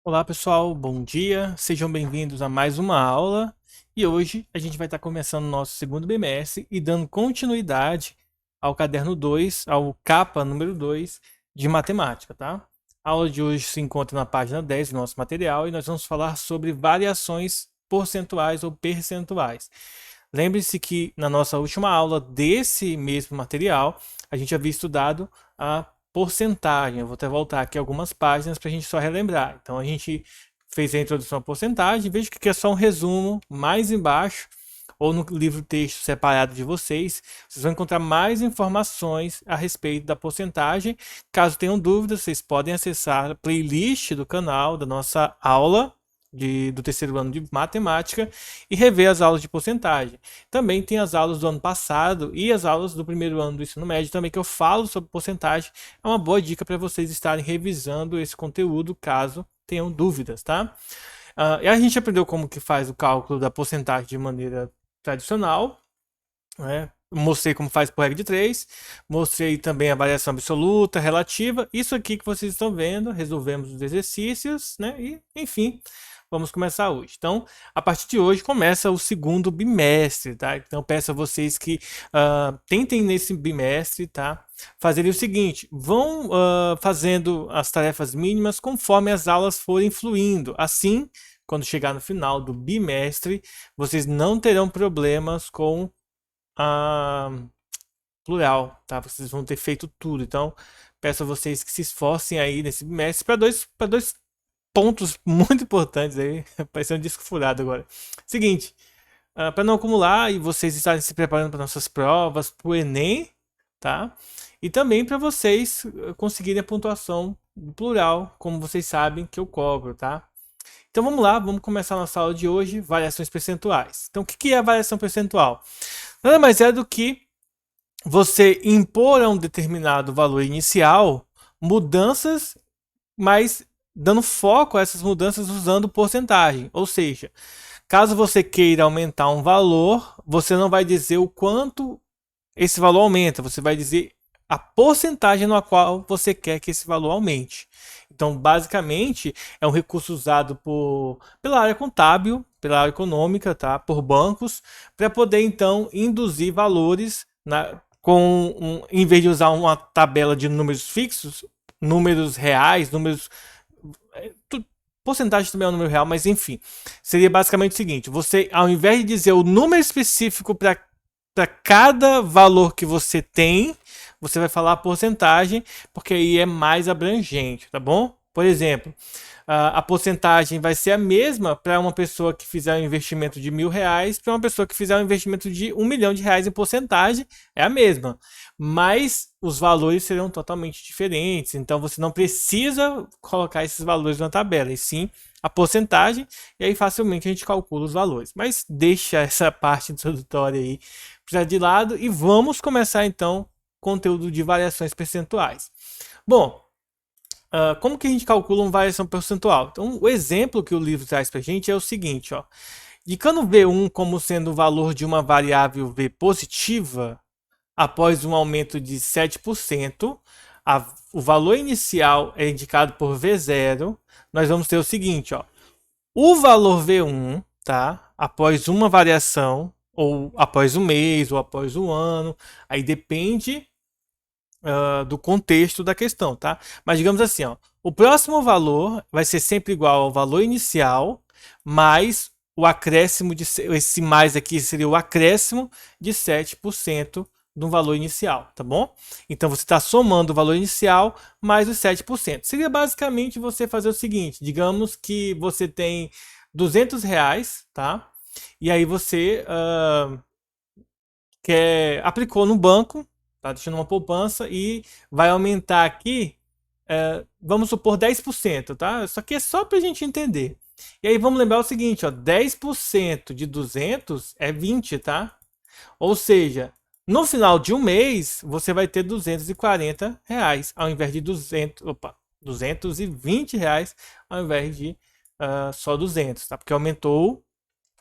Olá pessoal, bom dia, sejam bem-vindos a mais uma aula e hoje a gente vai estar começando o nosso segundo bimestre e dando continuidade ao caderno 2, ao capa número 2 de matemática, tá? A aula de hoje se encontra na página 10 do nosso material e nós vamos falar sobre variações percentuais ou percentuais. Lembre-se que na nossa última aula desse mesmo material, a gente havia estudado a porcentagem. Eu vou até voltar aqui algumas páginas para a gente só relembrar. Então a gente fez a introdução à porcentagem. Veja que aqui é só um resumo. Mais embaixo, ou no livro texto separado de vocês, vocês vão encontrar mais informações a respeito da porcentagem. Caso tenham dúvidas, vocês podem acessar a playlist do canal da nossa aula do terceiro ano de matemática e rever as aulas de porcentagem. Também tem as aulas do ano passado e as aulas do primeiro ano do ensino médio também que eu falo sobre porcentagem. É uma boa dica para vocês estarem revisando esse conteúdo caso tenham dúvidas, tá? E a gente aprendeu como que faz o cálculo da porcentagem de maneira tradicional, né? Mostrei como faz por regra de 3, mostrei também a variação absoluta, relativa, isso aqui que vocês estão vendo, resolvemos os exercícios, né? E, enfim, vamos começar hoje. Então, a partir de hoje começa o segundo bimestre, tá? Então, peço a vocês que tentem nesse bimestre, tá? Fazerem o seguinte, vão fazendo as tarefas mínimas conforme as aulas forem fluindo. Assim, quando chegar no final do bimestre, vocês não terão problemas com a plural, tá? Vocês vão ter feito tudo. Então, peço a vocês que se esforcem aí nesse bimestre para dois pontos muito importantes aí. Parecendo um disco furado agora. Seguinte, para não acumular e vocês estarem se preparando para nossas provas, para o Enem, tá? E também para vocês conseguirem a pontuação do plural, como vocês sabem que eu cobro, tá? Então vamos lá, vamos começar a nossa aula de hoje, variações percentuais. Então o que é a variação percentual? Nada mais é do que você impor a um determinado valor inicial mudanças, mas dando foco a essas mudanças usando porcentagem. Ou seja, caso você queira aumentar um valor, você não vai dizer o quanto esse valor aumenta, você vai dizer a porcentagem na qual você quer que esse valor aumente. Então, basicamente, é um recurso usado pela área contábil, pela área econômica, tá? Por bancos, para poder, então, induzir valores em vez de usar uma tabela de números fixos, números reais, números. Porcentagem também é um número real, mas enfim. Seria basicamente o seguinte: você, ao invés de dizer o número específico para cada valor que você tem, você vai falar a porcentagem, porque aí é mais abrangente, tá bom? Por exemplo, a porcentagem vai ser a mesma para uma pessoa que fizer um investimento de R$ 1.000, para uma pessoa que fizer um investimento de R$ 1.000.000 em porcentagem, é a mesma. Mas os valores serão totalmente diferentes, então você não precisa colocar esses valores na tabela, e sim a porcentagem, e aí facilmente a gente calcula os valores. Mas deixa essa parte introdutória aí de lado e vamos começar então conteúdo de variações percentuais. Bom, como que a gente calcula uma variação percentual? Então, o exemplo que o livro traz para a gente é o seguinte, ó. Indicando V1 como sendo o valor de uma variável V positiva, após um aumento de 7%, o valor inicial é indicado por V0, nós vamos ter o seguinte, ó. O valor V1, tá? Após uma variação, ou após um mês, ou após um ano, aí depende do contexto da questão, tá? Mas digamos assim, ó, o próximo valor vai ser sempre igual ao valor inicial, mais o acréscimo esse mais aqui seria o acréscimo de 7% do valor inicial, tá bom? Então você está somando o valor inicial mais os 7%. Seria basicamente você fazer o seguinte: digamos que você tem R$ 200, tá? E aí você aplicou no banco, tá deixando uma poupança e vai aumentar aqui, vamos supor 10%, tá? Isso aqui é só para a gente entender. E aí vamos lembrar o seguinte, ó, 10% de 200 é 20, tá? Ou seja, no final de um mês, você vai ter R$ 240, ao invés de 220 reais, ao invés de só 200, tá? Porque aumentou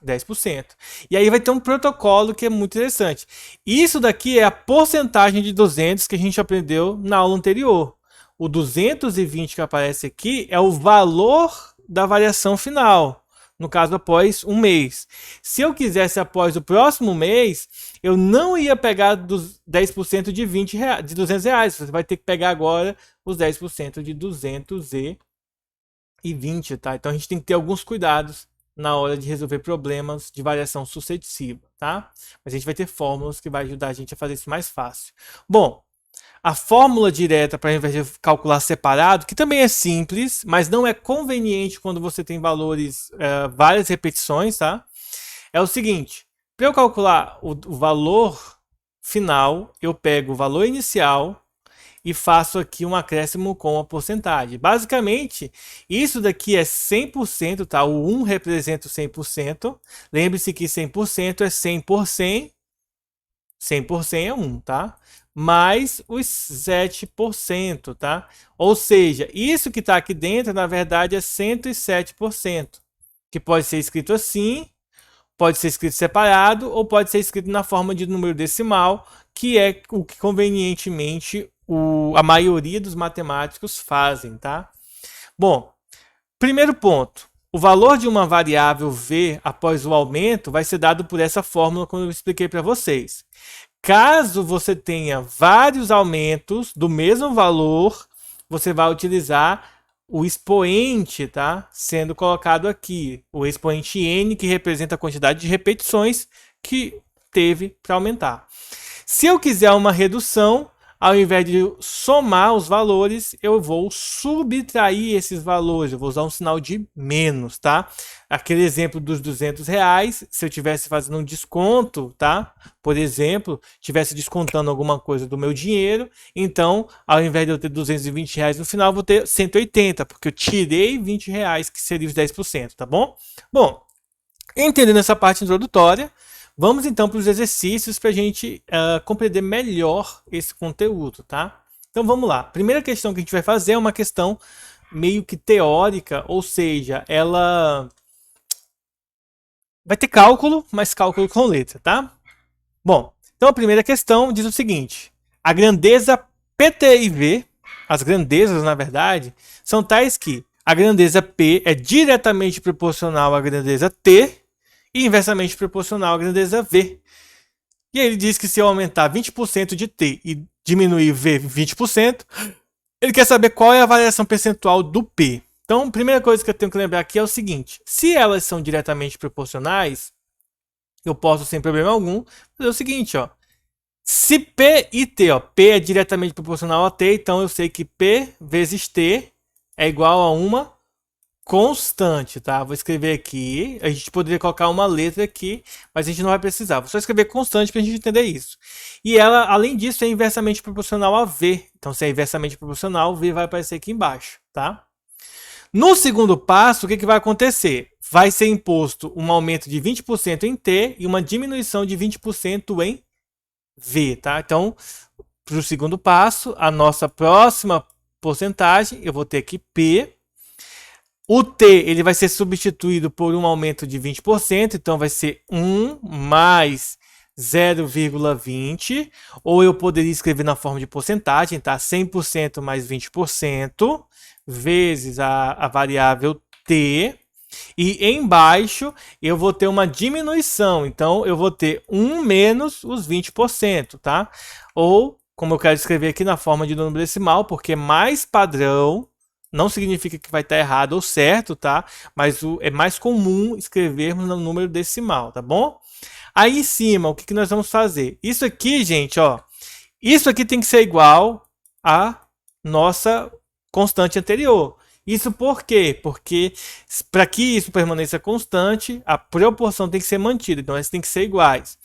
10%. E aí vai ter um protocolo que é muito interessante. Isso daqui é a porcentagem de 200 que a gente aprendeu na aula anterior. O 220 que aparece aqui é o valor da variação final. No caso, após um mês. Se eu quisesse após o próximo mês, eu não ia pegar dos 10% de R$20, de R$200. Você vai ter que pegar agora os 10% de 220, tá? Então a gente tem que ter alguns cuidados na hora de resolver problemas de variação sucessiva, tá? Mas a gente vai ter fórmulas que vai ajudar a gente a fazer isso mais fácil. Bom, a fórmula direta para ao invés de calcular separado, que também é simples, mas não é conveniente quando você tem valores, várias repetições, tá? É o seguinte, para eu calcular o valor final, eu pego o valor inicial e faço aqui um acréscimo com a porcentagem. Basicamente, isso daqui é 100%, tá? O 1 representa o 100%. Lembre-se que 100% é 100 por 100. 100 por 100 é 1, tá? Mais os 7%, tá? Ou seja, isso que está aqui dentro, na verdade, é 107%. Que pode ser escrito assim, pode ser escrito separado, ou pode ser escrito na forma de número decimal, que é o que convenientemente a maioria dos matemáticos fazem, tá? Bom, primeiro ponto. O valor de uma variável v após o aumento vai ser dado por essa fórmula que eu expliquei para vocês. Caso você tenha vários aumentos do mesmo valor, você vai utilizar o expoente, tá? Sendo colocado aqui. O expoente n, que representa a quantidade de repetições que teve para aumentar. Se eu quiser uma redução, ao invés de somar os valores, eu vou subtrair esses valores. Eu vou usar um sinal de menos, tá? Aquele exemplo dos R$200, se eu tivesse fazendo um desconto, tá? Por exemplo, tivesse descontando alguma coisa do meu dinheiro, então, ao invés de eu ter R$220 no final, eu vou ter 180, porque eu tirei R$20, que seria os 10%, tá bom? Bom, entendendo essa parte introdutória, vamos então para os exercícios para a gente compreender melhor esse conteúdo, tá? Então vamos lá. Primeira questão que a gente vai fazer é uma questão meio que teórica, ou seja, ela vai ter cálculo, mas cálculo com letra, tá? Bom, então a primeira questão diz o seguinte: a grandeza PT e V, as grandezas na verdade, são tais que a grandeza P é diretamente proporcional à grandeza T, e inversamente proporcional à grandeza V. E aí ele diz que se eu aumentar 20% de T e diminuir V 20%, ele quer saber qual é a variação percentual do P. Então, a primeira coisa que eu tenho que lembrar aqui é o seguinte: se elas são diretamente proporcionais, eu posso, sem problema algum, fazer o seguinte, ó. Se P e T, ó, P é diretamente proporcional a T, então eu sei que P vezes T é igual a uma constante, tá? Vou escrever aqui. A gente poderia colocar uma letra aqui, mas a gente não vai precisar. Vou só escrever constante para a gente entender isso. E ela, além disso, é inversamente proporcional a V. Então, se é inversamente proporcional, V vai aparecer aqui embaixo, tá? No segundo passo, o que vai acontecer? Vai ser imposto um aumento de 20% em T e uma diminuição de 20% em V, tá? Então, para o segundo passo, a nossa próxima porcentagem, eu vou ter aqui P. O T ele vai ser substituído por um aumento de 20%, então vai ser 1 mais 0,20, ou eu poderia escrever na forma de porcentagem, tá? 100% mais 20% vezes a variável T, e embaixo eu vou ter uma diminuição, então eu vou ter 1 menos os 20%, tá? Ou, como eu quero escrever aqui na forma de número decimal, porque mais padrão, não significa que vai estar errado ou certo, tá? Mas é mais comum escrevermos no número decimal, tá bom? Aí em cima, o que nós vamos fazer? Isso aqui, gente, ó. Isso aqui tem que ser igual à nossa constante anterior. Isso por quê? Porque para que isso permaneça constante, a proporção tem que ser mantida. Então, elas têm que ser iguais.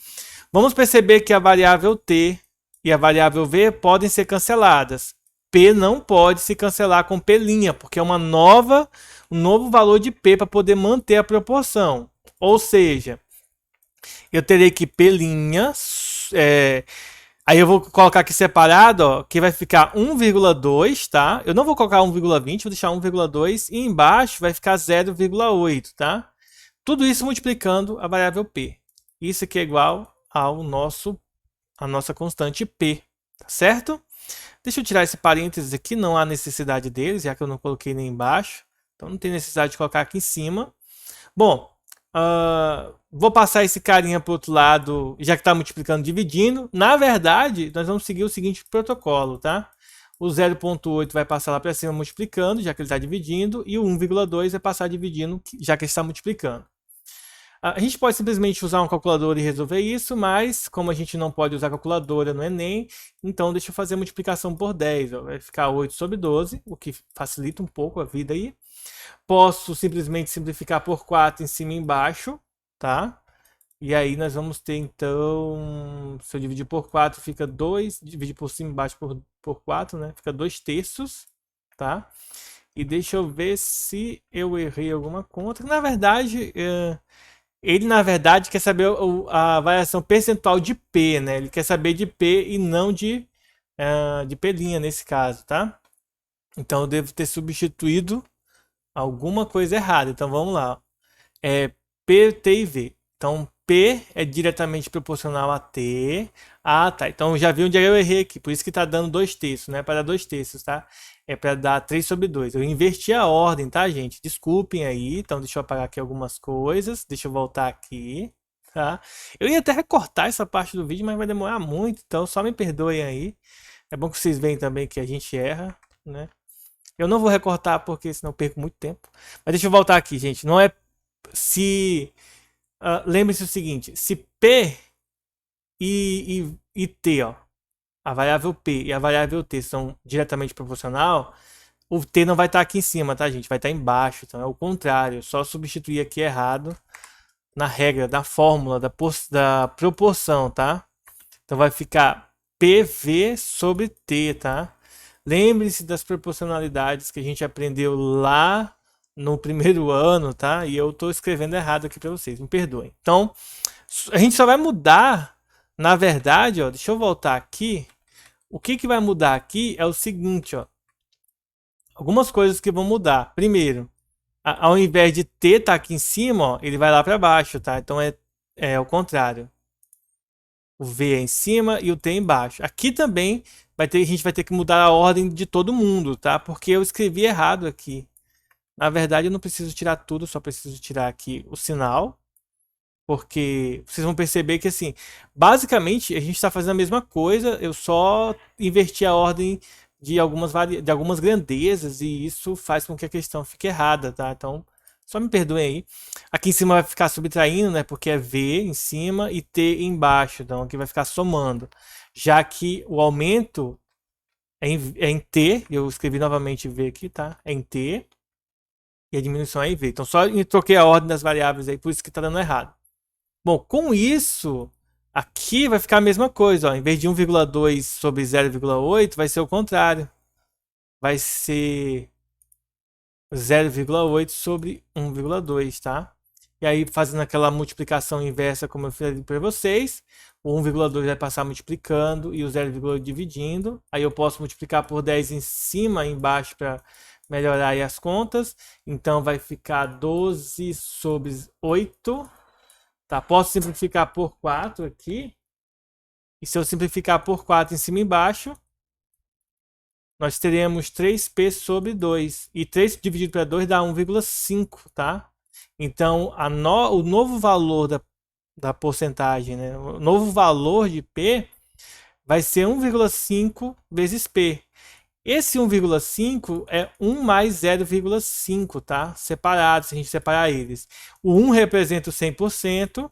Vamos perceber que a variável T e a variável V podem ser canceladas. P não pode se cancelar com P', porque é um novo valor de P para poder manter a proporção. Ou seja, eu terei que P', aí eu vou colocar aqui separado, ó, que vai ficar 1,2, tá? Eu não vou colocar 1,20, vou deixar 1,2 e embaixo vai ficar 0,8, tá? Tudo isso multiplicando a variável P. Isso aqui é igual ao a nossa constante P, tá certo? Deixa eu tirar esse parênteses aqui, não há necessidade deles, já que eu não coloquei nem embaixo. Então não tem necessidade de colocar aqui em cima. Bom, vou passar esse carinha para o outro lado, já que está multiplicando, dividindo. Na verdade, nós vamos seguir o seguinte protocolo, tá? O 0,8 vai passar lá para cima multiplicando, já que ele está dividindo, e o 1,2 vai passar dividindo, já que ele está multiplicando. A gente pode simplesmente usar uma calculadora e resolver isso, mas como a gente não pode usar calculadora no Enem, então deixa eu fazer a multiplicação por 10. Ó. Vai ficar 8 sobre 12, o que facilita um pouco a vida aí. Posso simplesmente simplificar por 4 em cima e embaixo, tá? E aí nós vamos ter então, se eu dividir por 4 fica 2, dividir por cima e embaixo por 4, né? Fica 2 terços, tá? E deixa eu ver se eu errei alguma conta. Na verdade, ele na verdade quer saber a variação percentual de P, né? Ele quer saber de P e não de P' nesse caso, tá? Então eu devo ter substituído alguma coisa errada. Então vamos lá. É P, T e V. Então P é diretamente proporcional a T. Ah, tá. Então já vi onde eu errei aqui. Por isso que tá dando 2 terços. Não é para dar 2 terços, tá? É para dar 3 sobre 2. Eu inverti a ordem, tá, gente? Desculpem aí. Então deixa eu apagar aqui algumas coisas. Deixa eu voltar aqui, tá? Eu ia até recortar essa parte do vídeo, mas vai demorar muito. Então só me perdoem aí. É bom que vocês veem também que a gente erra, né? Eu não vou recortar porque senão eu perco muito tempo. Mas deixa eu voltar aqui, gente. Não é se... lembre-se o seguinte. Se P e T, ó, a variável P e a variável T são diretamente proporcional, o T não vai estar aqui em cima, tá, gente? Vai estar embaixo. Então é o contrário. Só substituir aqui errado na regra, da fórmula, da proporção, tá? Então vai ficar PV sobre T, tá? Lembre-se das proporcionalidades que a gente aprendeu lá no primeiro ano, tá? E eu estou escrevendo errado aqui para vocês, me perdoem. Então, a gente só vai mudar, na verdade, ó, deixa eu voltar aqui. O que vai mudar aqui é o seguinte, ó. Algumas coisas que vão mudar. Primeiro, ao invés de T estar aqui em cima, ó, ele vai lá para baixo, tá? Então é o contrário. O V é em cima e o T embaixo. Aqui também a gente vai ter que mudar a ordem de todo mundo, tá? Porque eu escrevi errado aqui. Na verdade, eu não preciso tirar tudo, só preciso tirar aqui o sinal. Porque vocês vão perceber que, assim, basicamente a gente está fazendo a mesma coisa, eu só inverti a ordem de algumas grandezas e isso faz com que a questão fique errada, tá? Então, só me perdoem aí. Aqui em cima vai ficar subtraindo, né? Porque é V em cima e T embaixo. Então aqui vai ficar somando. Já que o aumento é em T, eu escrevi novamente V aqui, tá? É em T. E a diminuição é em V. Então só troquei a ordem das variáveis aí, por isso que tá dando errado. Bom, com isso, aqui vai ficar a mesma coisa. Ó. Em vez de 1,2 sobre 0,8, vai ser o contrário. Vai ser 0,8 sobre 1,2, tá? E aí, fazendo aquela multiplicação inversa, como eu falei para vocês, o 1,2 vai passar multiplicando e o 0,8 dividindo. Aí eu posso multiplicar por 10 em cima e embaixo para melhorar aí as contas. Então, vai ficar 12 sobre 8. Tá? Posso simplificar por 4 aqui. E se eu simplificar por 4 em cima e embaixo, nós teremos 3P sobre 2. E 3 dividido para 2 dá 1,5, tá? Então, o novo valor da porcentagem, né? O novo valor de P vai ser 1,5 vezes P. Esse 1,5 é 1 mais 0,5, tá? Separados, se a gente separar eles. O 1 representa o 100%.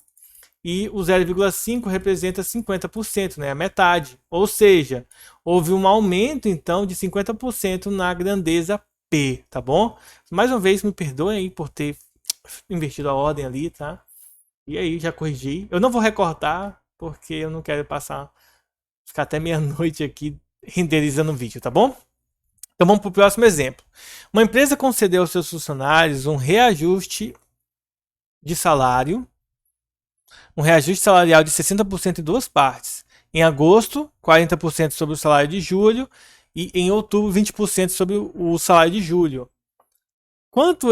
E o 0,5 representa 50%, né? A metade. Ou seja, houve um aumento, então, de 50% na grandeza P, tá bom? Mais uma vez, me perdoem aí por ter invertido a ordem ali, tá? E aí, já corrigi. Eu não vou recortar, porque eu não quero ficar até meia-noite aqui renderizando o vídeo, tá bom? Então vamos para o próximo exemplo. Uma empresa concedeu aos seus funcionários um reajuste de salário, um reajuste salarial de 60% em duas partes. Em agosto, 40% sobre o salário de julho e em outubro, 20% sobre o salário de julho. Quanto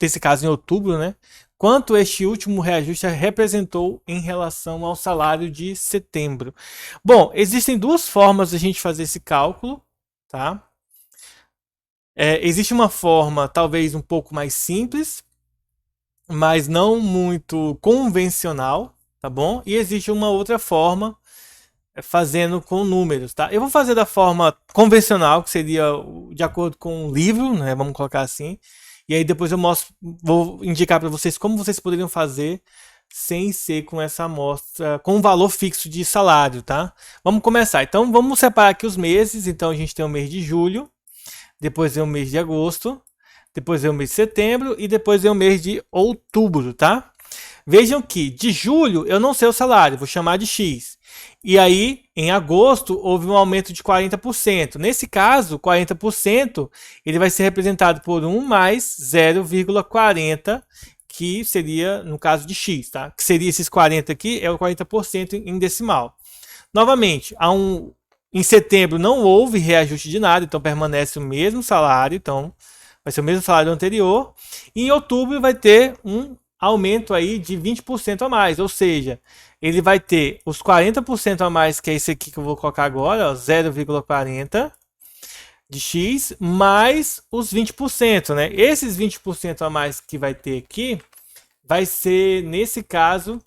nesse caso em outubro, né? Quanto este último reajuste representou em relação ao salário de setembro? Bom, existem duas formas de a gente fazer esse cálculo, tá? Existe uma forma talvez um pouco mais simples, mas não muito convencional, tá bom? E existe uma outra forma fazendo com números, tá? Eu vou fazer da forma convencional, que seria de acordo com o livro, né? Vamos colocar assim. E aí depois eu mostro, vou indicar para vocês como vocês poderiam fazer sem ser com essa amostra, com um valor fixo de salário, tá? Vamos começar. Então vamos separar aqui os meses. Então a gente tem o mês de julho, depois vem o mês de agosto, depois vem o mês de setembro e depois vem o mês de outubro, tá? Vejam que de julho eu não sei o salário, vou chamar de X. E aí, em agosto, houve um aumento de 40%. Nesse caso, 40% ele vai ser representado por 1 mais 0,40, que seria no caso de X, tá? Que seria esses 40 aqui, é o 40% em decimal. Novamente, em setembro não houve reajuste de nada, então permanece o mesmo salário, então vai ser o mesmo salário anterior. E em outubro vai ter um aumento aí de 20% a mais, ou seja, ele vai ter os 40% a mais, que é esse aqui que eu vou colocar agora, 0,40 de X, mais os 20%, né? Esses 20% a mais que vai ter aqui, vai ser, nesse caso,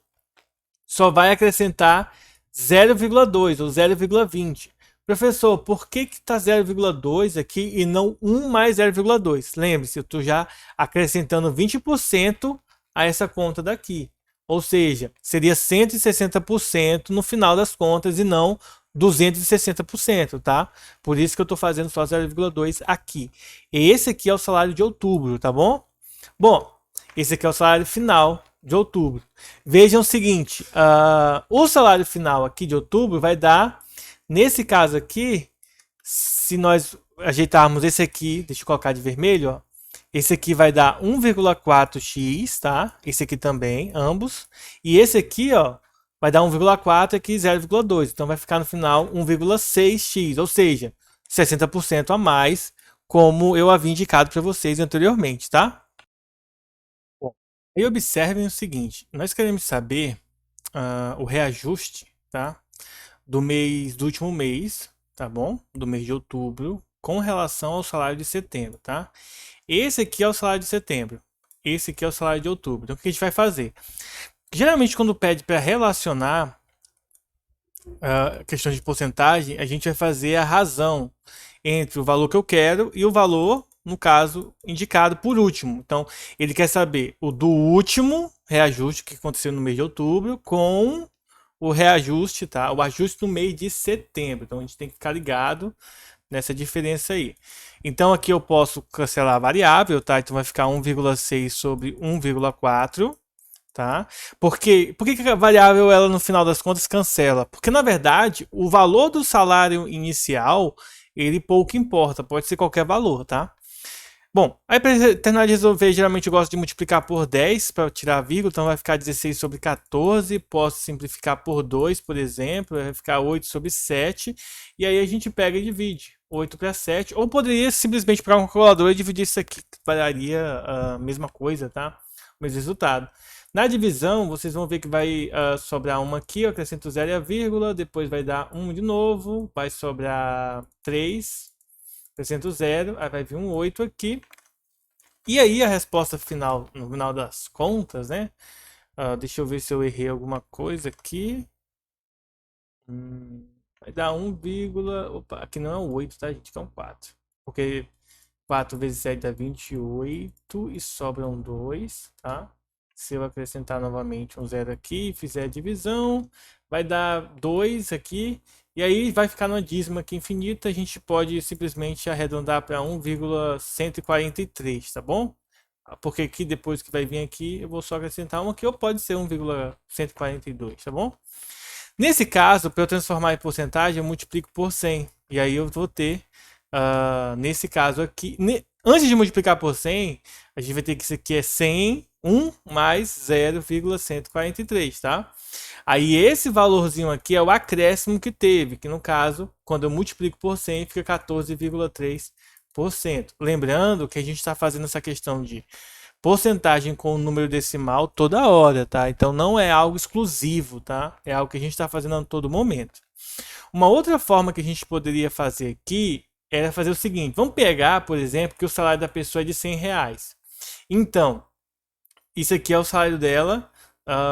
só vai acrescentar 0,2 ou 0,20. Professor, por que está 0,2 aqui e não 1 mais 0,2? Lembre-se, eu estou já acrescentando 20% a essa conta daqui. Ou seja, seria 160% no final das contas e não 260%, tá? Por isso que eu estou fazendo só 0,2 aqui. E esse aqui é o salário de outubro, tá bom? Bom, esse aqui é o salário final de outubro. Vejam o seguinte, o salário final aqui de outubro vai dar, nesse caso aqui, se nós ajeitarmos esse aqui, deixa eu colocar de vermelho, ó, esse aqui vai dar 1,4x, tá? Esse aqui também, ambos. E esse aqui, ó, vai dar 1,4 aqui 0,2. Então vai ficar no final 1,6x, ou seja, 60% a mais, como eu havia indicado para vocês anteriormente, tá? Bom, e observem o seguinte, nós queremos saber o reajuste, tá? Do último mês, tá bom? Do mês de outubro, com relação ao salário de setembro, tá? Esse aqui é o salário de setembro, esse aqui é o salário de outubro. Então o que a gente vai fazer? Geralmente quando pede para relacionar questões de porcentagem, a gente vai fazer a razão entre o valor que eu quero e o valor, no caso, indicado por último. Então, ele quer saber o do último reajuste que aconteceu no mês de outubro com o reajuste, tá? O ajuste no mês de setembro. Então, a gente tem que ficar ligado nessa diferença aí. Então, aqui eu posso cancelar a variável, tá? Então, vai ficar 1,6 sobre 1,4. Tá? Por que a variável, ela no final das contas, cancela? Porque, na verdade, o valor do salário inicial, ele pouco importa, pode ser qualquer valor, tá? Bom, aí para terminar de resolver, geralmente eu gosto de multiplicar por 10 para tirar a vírgula, então vai ficar 16 sobre 14, posso simplificar por 2, por exemplo, vai ficar 8 sobre 7, e aí a gente pega e divide, 8 para 7, ou poderia simplesmente pegar uma calculadora e dividir isso aqui, que daria a mesma coisa, tá? O mesmo resultado. Na divisão, vocês vão ver que vai sobrar uma aqui, eu acrescento 0 e a vírgula, depois vai dar 1 de novo, vai sobrar 3, acrescento 0, aí vai vir um 8 aqui. E aí a resposta final, no final das contas, né? Deixa eu ver se eu errei alguma coisa aqui. Vai dar 1, opa, aqui não é um 8, tá, gente? Que é um 4. Porque 4 vezes 7 dá 28 e sobram 2, tá? Se eu acrescentar novamente um 0 aqui e fizer a divisão, vai dar 2 aqui. E aí vai ficar numa dízima aqui infinita. A gente pode simplesmente arredondar para 1,143, tá bom? Porque aqui depois que vai vir aqui, eu vou só acrescentar uma aqui, ou pode ser 1,142, tá bom? Nesse caso, para eu transformar em porcentagem, eu multiplico por 100. E aí eu vou ter, nesse caso aqui, antes de multiplicar por 100, a gente vai ter que isso aqui é 100, 1 mais 0,143, tá? Aí esse valorzinho aqui é o acréscimo que teve, que no caso, quando eu multiplico por 100, fica 14,3%. Lembrando que a gente está fazendo essa questão de porcentagem com o número decimal toda hora, tá? Então não é algo exclusivo, tá? É algo que a gente está fazendo a todo momento. Uma outra forma que a gente poderia fazer aqui era fazer o seguinte: vamos pegar, por exemplo, que o salário da pessoa é de R$ 100. Então, isso aqui é o salário dela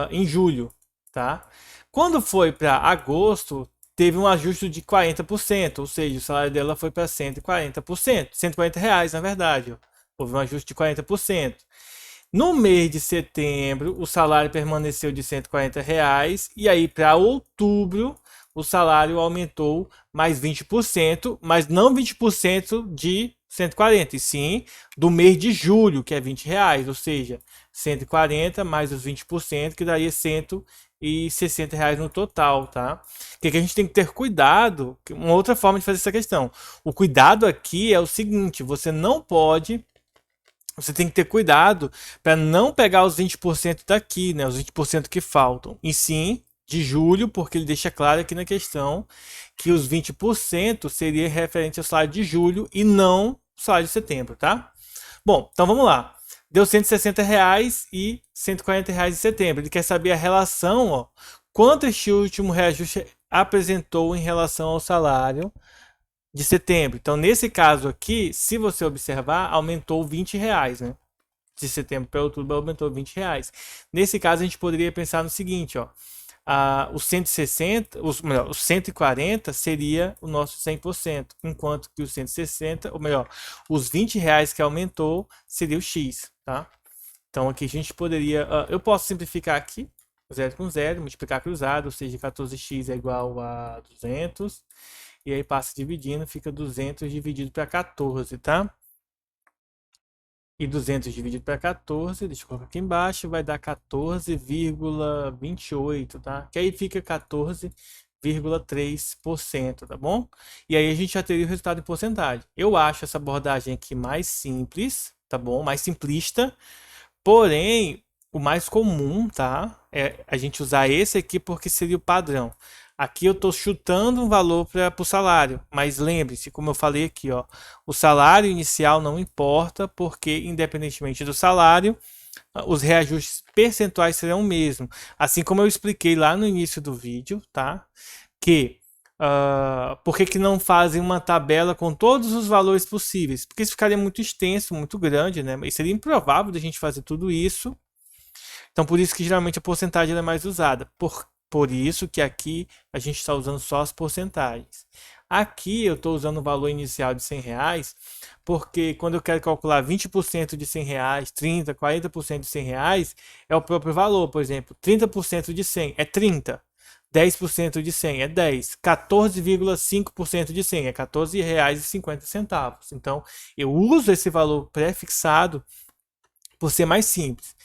em julho, tá? Quando foi para agosto, teve um ajuste de 40%, ou seja, o salário dela foi para 140%, R$ 140, na verdade. Ó. Houve um ajuste de 40%. No mês de setembro, o salário permaneceu de R$ 140, e aí para outubro, o salário aumentou mais 20%, mas não 20% de 140, e sim do mês de julho, que é R$ 20, ou seja, 140 mais os 20%, que daria R$ 160 no total, tá? O que a gente tem que ter cuidado, uma outra forma de fazer essa questão. O cuidado aqui é o seguinte: você tem que ter cuidado para não pegar os 20% daqui, né? Os 20% que faltam. E sim, de julho, porque ele deixa claro aqui na questão que os 20% seria referente ao salário de julho e não o salário de setembro, tá? Bom, então vamos lá. Deu R$ 160 e R$ 140 em setembro. Ele quer saber a relação, ó, quanto este último reajuste apresentou em relação ao salário de setembro. Então, nesse caso aqui, se você observar, aumentou R$ 20, né? De setembro para outubro aumentou R$ 20. Nesse caso, a gente poderia pensar no seguinte, ó. Os 160, melhor, os 140 seria o nosso 100%, enquanto que os 160, ou melhor, os R$ 20 que aumentou seria o X, tá? Então aqui a gente poderia, eu posso simplificar aqui, 0 com 0, multiplicar cruzado, ou seja, 14x é igual a 200, e aí passa dividindo, fica 200 dividido para 14, tá? E 200 dividido para 14, deixa eu colocar aqui embaixo, vai dar 14,28, tá? Que aí fica 14,3%, tá bom? E aí a gente já teria o resultado em porcentagem. Eu acho essa abordagem aqui mais simples, tá bom? Mais simplista, porém, o mais comum, tá? É a gente usar esse aqui porque seria o padrão. Aqui eu estou chutando um valor para o salário, mas lembre-se, como eu falei aqui, ó, o salário inicial não importa, porque independentemente do salário, os reajustes percentuais serão o mesmo. Assim como eu expliquei lá no início do vídeo, tá? Que por que não fazem uma tabela com todos os valores possíveis? Porque isso ficaria muito extenso, muito grande, né? E seria improvável da gente fazer tudo isso. Então, por isso que geralmente a porcentagem é mais usada. Por isso que aqui a gente está usando só as porcentagens. Aqui eu estou usando o valor inicial de R$ 100, porque quando eu quero calcular 20% de R$ 100, 30%, 40% de R$ 100, é o próprio valor. Por exemplo, 30% de 100 é 30, 10% de 100 é 10, 14,5% de 100 é R$ 14,50. Então, eu uso esse valor pré-fixado por ser mais simples.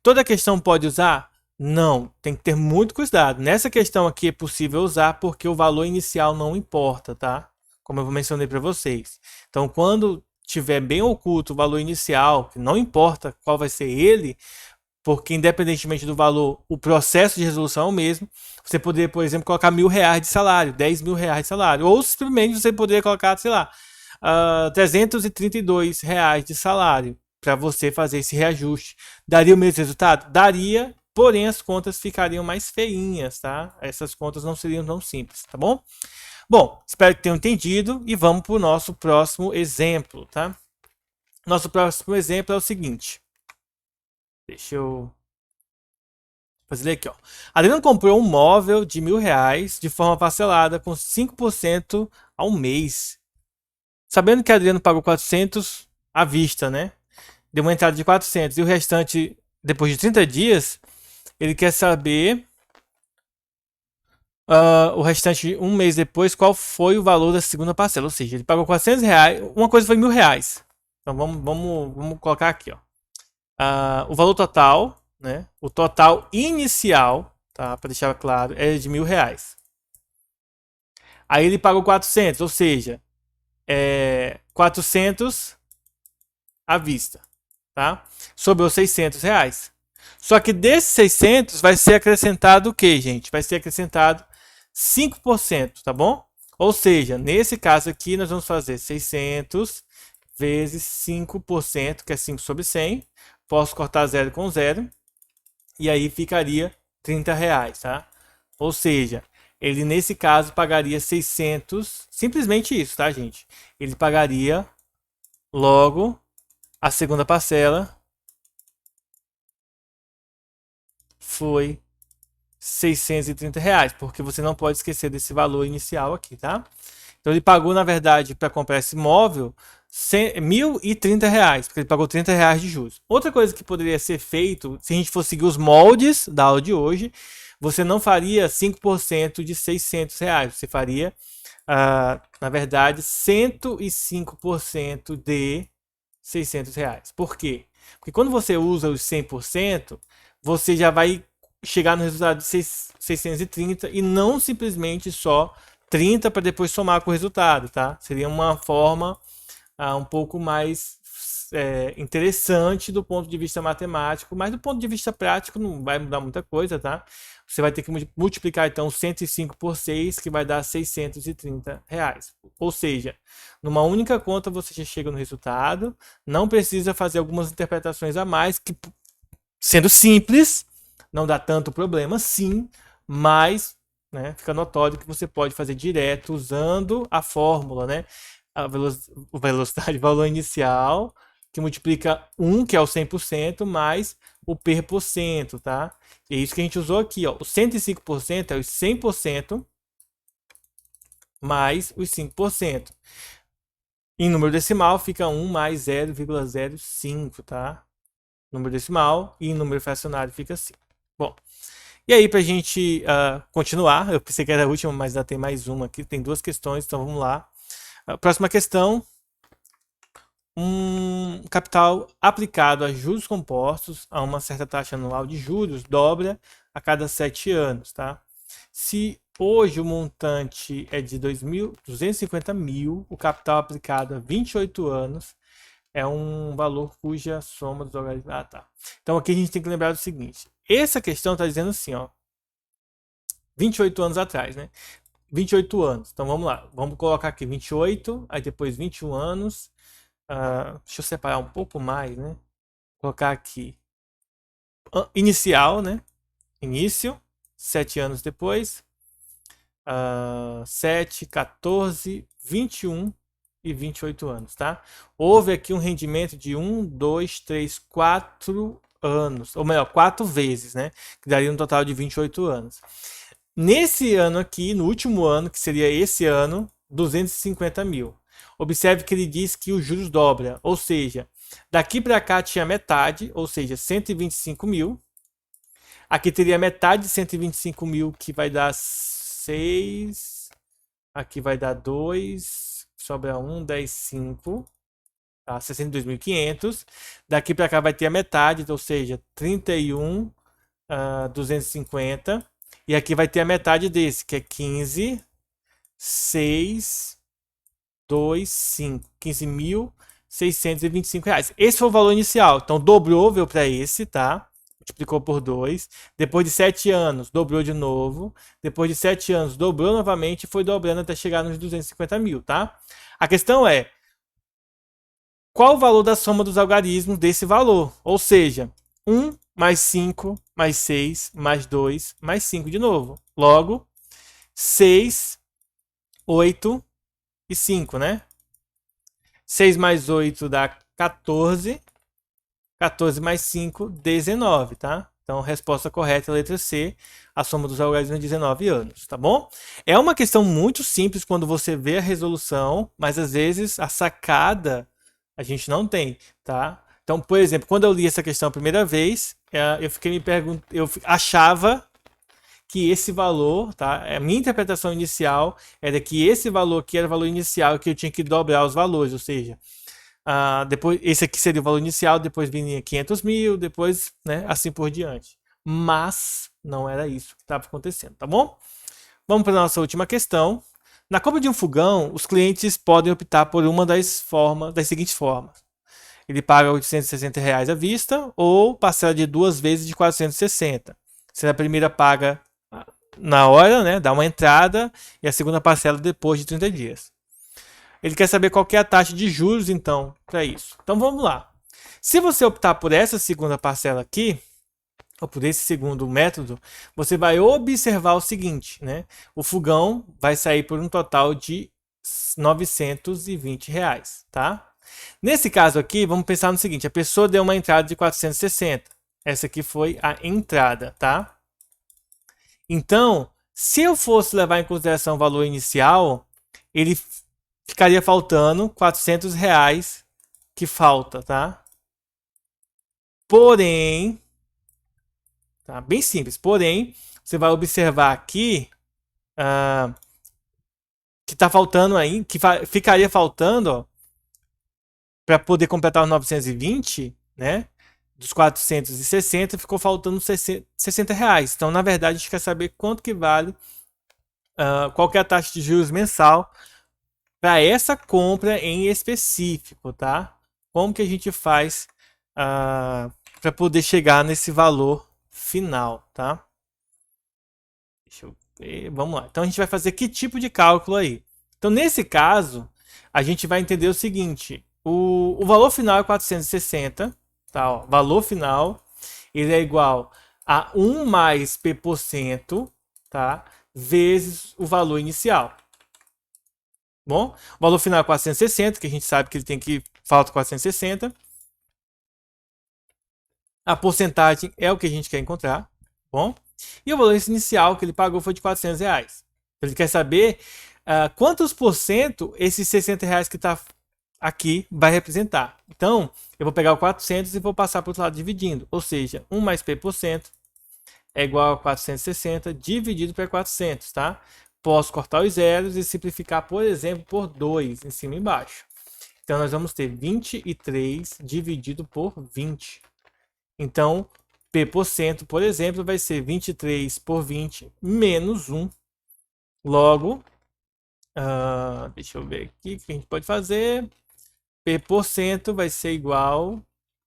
Toda questão pode usar? Não, tem que ter muito cuidado. Nessa questão aqui é possível usar porque o valor inicial não importa, tá? Como eu mencionei para vocês. Então, quando tiver bem oculto o valor inicial, que não importa qual vai ser ele, porque independentemente do valor, o processo de resolução é o mesmo. Você poderia, por exemplo, colocar R$ 1.000 de salário, R$ 10.000 de salário, ou simplesmente você poderia colocar, sei lá, R$ 332 de salário para você fazer esse reajuste. Daria o mesmo resultado? Daria, porém as contas ficariam mais feinhas, tá? Essas contas não seriam tão simples, tá bom? Bom, espero que tenham entendido e vamos para o nosso próximo exemplo, tá? Nosso próximo exemplo é o seguinte. Deixa eu fazer aqui, ó. Adriano comprou um móvel de R$ 1.000 de forma parcelada com 5% ao mês. Sabendo que Adriano pagou 400 à vista, né? Deu uma entrada de 400 e o restante depois de 30 dias, ele quer saber o restante um mês depois qual foi o valor da segunda parcela. Ou seja, ele pagou R$ 400, uma coisa foi R$ 1.000. Então vamos colocar aqui, ó. O valor total, né? O total inicial, tá? Para deixar claro, é de R$ 1.000. Aí ele pagou 400, ou seja, 400 à vista, tá? Sobrou R$ 600. Só que desses 600 vai ser acrescentado o que, gente? Vai ser acrescentado 5%, tá bom? Ou seja, nesse caso aqui nós vamos fazer 600 vezes 5%, que é 5 sobre 100. Posso cortar 0 com 0. E aí ficaria R$ 30, tá? Ou seja, ele nesse caso pagaria 600, simplesmente isso, tá, gente? Ele pagaria logo a segunda parcela foi R$ 630, porque você não pode esquecer desse valor inicial aqui, tá? Então ele pagou, na verdade, para comprar esse imóvel, R$ 1.030, porque ele pagou R$ 30 de juros. Outra coisa que poderia ser feito, se a gente for seguir os moldes da aula de hoje, você não faria 5% de R$ 600, você faria, na verdade, 105% de R$ 600. Por quê? Porque quando você usa os 100%, você já vai chegar no resultado de 630 e não simplesmente só 30 para depois somar com o resultado, tá? Seria uma forma um pouco mais interessante do ponto de vista matemático, mas do ponto de vista prático não vai mudar muita coisa, tá? Você vai ter que multiplicar então 105 por 6, que vai dar R$ 630. Ou seja, numa única conta você já chega no resultado, não precisa fazer algumas interpretações a mais, que sendo simples, não dá tanto problema, sim, mas né, fica notório que você pode fazer direto usando a fórmula, né? A velocidade, valor inicial, que multiplica 1, que é o 100%, mais o per%, tá? E é isso que a gente usou aqui, ó. O 105% é os 100% mais os 5%. Em número decimal fica 1 mais 0,05, tá? Número decimal, e em número fracionário fica assim. Bom, e aí pra gente continuar, eu pensei que era a última, mas ainda tem mais uma aqui, tem duas questões, então vamos lá. A próxima questão, um capital aplicado a juros compostos a uma certa taxa anual de juros dobra a cada 7 anos, tá? Se hoje o montante é de 250 mil, o capital aplicado a 28 anos é um valor cuja soma dos logaritmos... Ah, tá. Então aqui a gente tem que lembrar do seguinte. Essa questão está dizendo assim, ó. 28 anos atrás, né? 28 anos. Então vamos lá. Vamos colocar aqui 28, aí depois 21 anos. Deixa eu separar um pouco mais, né? Vou colocar aqui. Inicial, né? Início. 7 anos depois. 7, 14, 21 e 28 anos, tá? Houve aqui um rendimento de 1, 2, 3, 4 anos, ou melhor, 4 vezes, né? Que daria um total de 28 anos. Nesse ano aqui, no último ano, que seria esse ano, 250 mil. Observe que ele diz que os juros dobram, ou seja, daqui para cá tinha metade, ou seja, 125 mil. Aqui teria metade de 125 mil, que vai dar 6. Aqui vai dar 2. Sobra 1, 10, 5. Tá? 62.500. Daqui para cá vai ter a metade, ou seja, 31, 250. E aqui vai ter a metade desse, que é 15, 6, 2, 5. 15.625 reais. Esse foi o valor inicial. Então dobrou, veio para esse, tá? Multiplicou por 2. Depois de 7 anos, dobrou de novo. Depois de 7 anos, dobrou novamente e foi dobrando até chegar nos 250 mil, tá? A questão é, qual o valor da soma dos algarismos desse valor? Ou seja, 1 mais 5 mais 6 mais 2 mais 5 de novo. Logo, 6, 8 e 5, né? 6 mais 8 dá 14. 14 mais 5, 19, tá? Então, a resposta correta é a letra C. A soma dos algarismos é 19 anos, tá bom? É uma questão muito simples quando você vê a resolução, mas às vezes a sacada a gente não tem, tá? Então, por exemplo, quando eu li essa questão a primeira vez, eu fiquei me perguntando, eu achava que esse valor, tá? A minha interpretação inicial era que esse valor aqui era o valor inicial, que eu tinha que dobrar os valores, ou seja, depois, esse aqui seria o valor inicial, depois vinha 500 mil, depois, né, assim por diante. Mas não era isso que estava acontecendo, tá bom? Vamos para a nossa última questão. Na compra de um fogão, os clientes podem optar por uma das seguintes formas. Ele paga R$ 860 à vista ou parcela de 2 vezes de 460. Se a primeira paga na hora, né, dá uma entrada, e a segunda parcela depois de 30 dias. Ele quer saber qual que é a taxa de juros, então, para isso. Então vamos lá. Se você optar por essa segunda parcela aqui, ou por esse segundo método, você vai observar o seguinte, né? O fogão vai sair por um total de R$ 920, tá? Nesse caso aqui, vamos pensar no seguinte, a pessoa deu uma entrada de 460. Essa aqui foi a entrada, tá? Então, se eu fosse levar em consideração o valor inicial, ele ficaria faltando R$ 400 que falta, tá? Porém, tá bem simples. Porém, você vai observar aqui que tá faltando aí, que ficaria faltando para poder completar os 920, né? Dos 460 ficou faltando R$ 60. Então, na verdade, a gente quer saber quanto que vale, qual que é a taxa de juros mensal para essa compra em específico, tá? Como que a gente faz para poder chegar nesse valor final, tá? Deixa eu ver, vamos lá. Então a gente vai fazer que tipo de cálculo aí? Então nesse caso, a gente vai entender o seguinte, o valor final é 460, tá? Ó, valor final, ele é igual a 1 mais P%, tá? Vezes o valor inicial. Bom, o valor final é 460, que a gente sabe que ele tem que falta 460. A porcentagem é o que a gente quer encontrar, bom? E o valor inicial que ele pagou foi de R$ 400. Ele quer saber quantos por cento esses R$ 60 que está aqui vai representar. Então, eu vou pegar o 400 e vou passar para o outro lado dividindo. Ou seja, 1 mais P% é igual a 460 dividido por 400, tá? Posso cortar os zeros e simplificar, por exemplo, por 2 em cima e embaixo. Então, nós vamos ter 23 dividido por 20. Então, P%, por exemplo, vai ser 23 por 20 menos 1. Logo, deixa eu ver aqui o que a gente pode fazer. P% vai ser igual...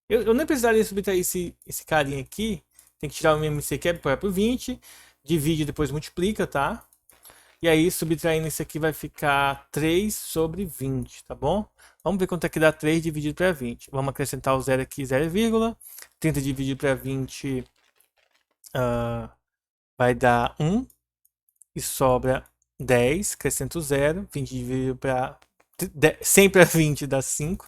Eu nem precisaria subtrair esse carinha aqui. Tem que tirar o MMC que é por 20. Divide, depois multiplica, tá? E aí, subtraindo isso aqui, vai ficar 3 sobre 20, tá bom? Vamos ver quanto é que dá 3 dividido para 20. Vamos acrescentar o zero aqui, 0, 30 dividido para 20 vai dar 1. E sobra 10, acrescento 0. 20 dividido para 100 para 20 dá 5.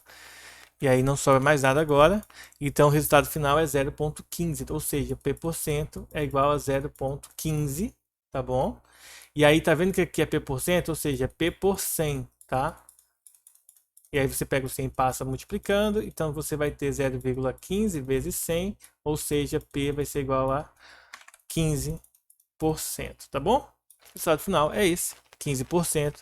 E aí não sobra mais nada agora. Então o resultado final é 0,15. Ou seja, P% é igual a 0,15, tá bom? E aí tá vendo que aqui é P%, ou seja, P por 100, tá? E aí você pega o 100 e passa multiplicando, então você vai ter 0,15 vezes 100, ou seja, P vai ser igual a 15%, tá bom? O resultado final é esse, 15%,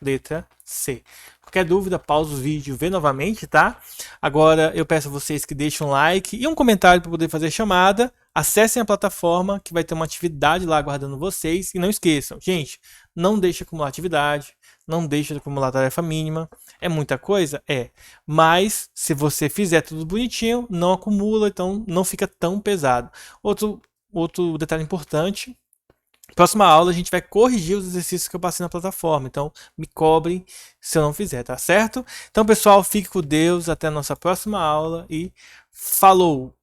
letra C. Qualquer dúvida, pausa o vídeo, vê novamente, tá? Agora eu peço a vocês que deixem um like e um comentário para poder fazer chamada. Acessem a plataforma que vai ter uma atividade lá aguardando vocês. E não esqueçam, gente, não deixe acumular atividade, não deixe de acumular tarefa mínima. É muita coisa? É. Mas se você fizer tudo bonitinho, não acumula, então não fica tão pesado. Outro detalhe importante. Próxima aula a gente vai corrigir os exercícios que eu passei na plataforma, então me cobrem se eu não fizer, tá certo? Então pessoal, fique com Deus, até a nossa próxima aula e falou!